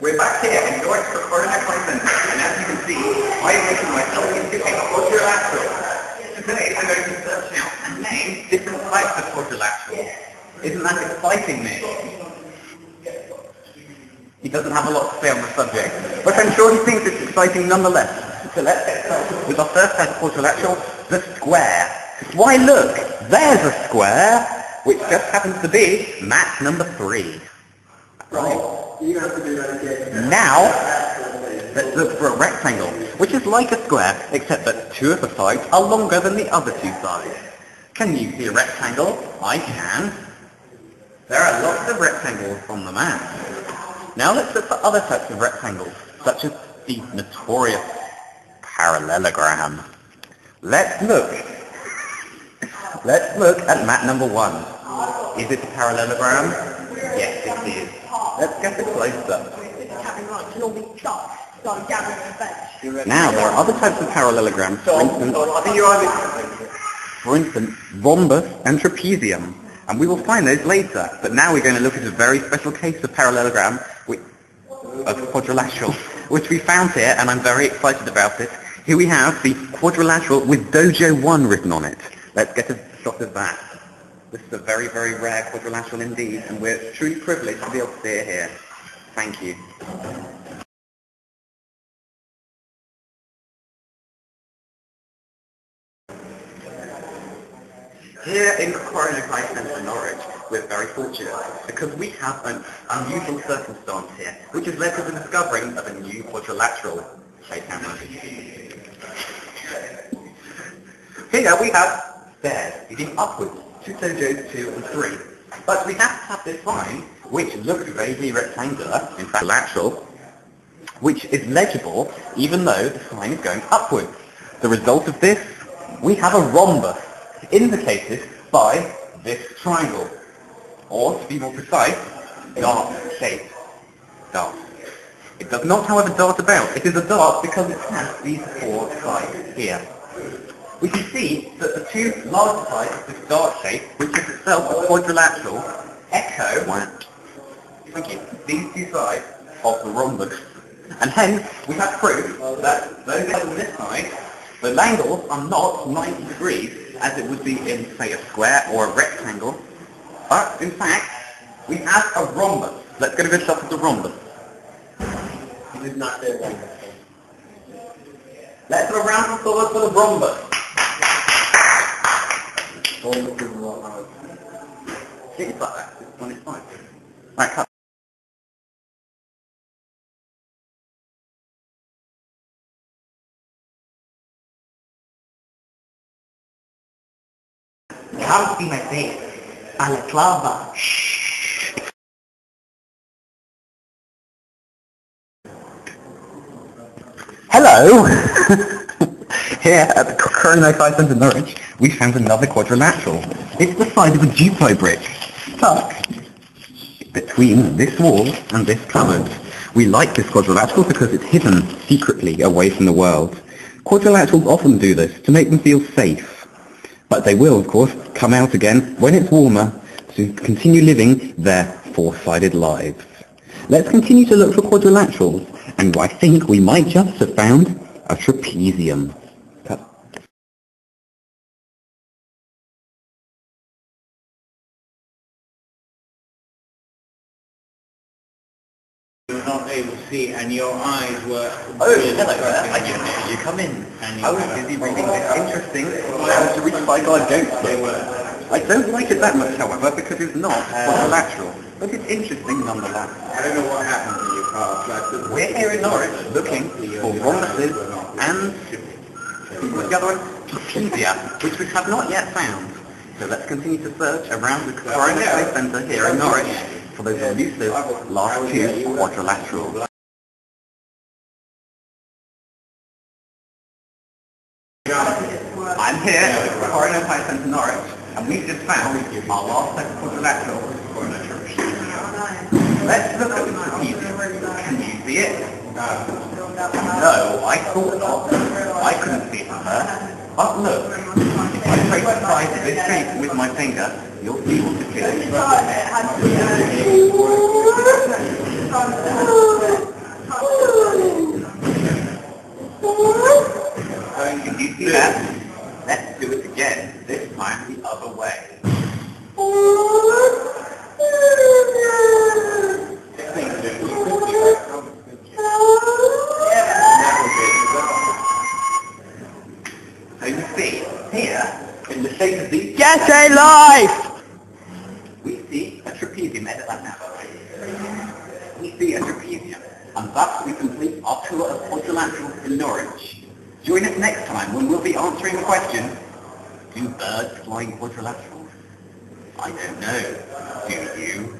We're back here in Norwich for Quadrilateral Centre, and as you can see, I'm making myself into a quadrilateral. Today I'm going to search out and name different types of quadrilaterals. Isn't that exciting, Nick? He doesn't have a lot to say on the subject, but I'm sure he thinks it's exciting nonetheless. So let's get started with our first type of quadrilateral, the square. Why look, there's a square, which just happens to be match number 3. Right. Now, let's look for a rectangle, which is like a square, except that 2 of the sides are longer than the other 2 sides. Can you see a rectangle? I can. There are lots of rectangles on the map. Now let's look for other types of rectangles, such as the notorious parallelogram. Let's look at map number 1. Is it a parallelogram? Yes, it is. Let's get a close-up. Now, there are other types of parallelograms, for instance, rhombus and trapezium, and we will find those later. But now we're going to look at a very special case of parallelogram, of quadrilateral, which we found here, and I'm very excited about it. Here we have the quadrilateral with Dojo 1 written on it. Let's get a shot of that. This is a very, very rare quadrilateral indeed, and we're truly privileged to be able to see it here. Thank you. Here in Quadrilateral Centre, Norwich, we're very fortunate because we have an unusual circumstance here, which has led to the discovering of a new quadrilateral. Here we have stairs leading upwards to dojos 2 and 3. But we have to have this line, which looks vaguely rectangular, in fact lateral, which is legible even though the sign is going upwards. The result of this, we have a rhombus, indicated by this triangle, or to be more precise, dart-shaped dart. It does not, however, dart about. It is a dart because it has these 4 sides here. We can see that the 2 larger sides of this dart shape, which is itself a quadrilateral, echo these 2 sides of the rhombus. And hence, we have proof that those on this side, the angles are not 90 degrees, as it would be in, say, a square or a rectangle, but, in fact, we have a rhombus. Let's get a good shot of the rhombus. He did not say rhombus. Let's have a round of applause for the rhombus. It's like that. This one is fine. Right, cut. You haven't seen my face. Balaclava. Shh. Hello! Here at the Quadrilateral Centre in Norwich, we found another quadrilateral. It's the size of a Duplo brick, stuck between this wall and this cupboard. We like this quadrilateral because it's hidden secretly away from the world. Quadrilaterals often do this to make them feel safe. But they will, of course, come out again when it's warmer to continue living their 4-sided lives. Let's continue to look for quadrilaterals, and I think we might just have found a trapezium. You were not able to see, and your eyes were... Oh, hello there. I can hear you. Come in. I was busy reading this interesting How to Recycle a Goat book. I don't like it that much, however, because it's not quadrilateral, but it's interesting nonetheless. I don't know what happened to your car. We're here in Norwich looking for rhombuses and what's the other one? Trapezia, which we have not yet found. So let's continue to search around the Quadrilateral Centre here in Norwich for those elusive last 2 quadrilaterals. I'm here at the Quadrilateral Centre Norwich, and we've just found our last set of quadrilateral. Let's look at the trapezium. Can you see it? No, I thought not. I couldn't see it from her. But look, if I trace the size of this shape with my finger, you'll see what it is. Can you see that? Let's do it again, this time the other way. So you see, here, in the shape of these... Get a life! We see a trapezium, edit that now. We see a trapezium, and thus we complete our tour of quadrilaterals in Norwich. Join us next time when we'll be answering the question, do birds fly in quadrilaterals? I don't know. Do you?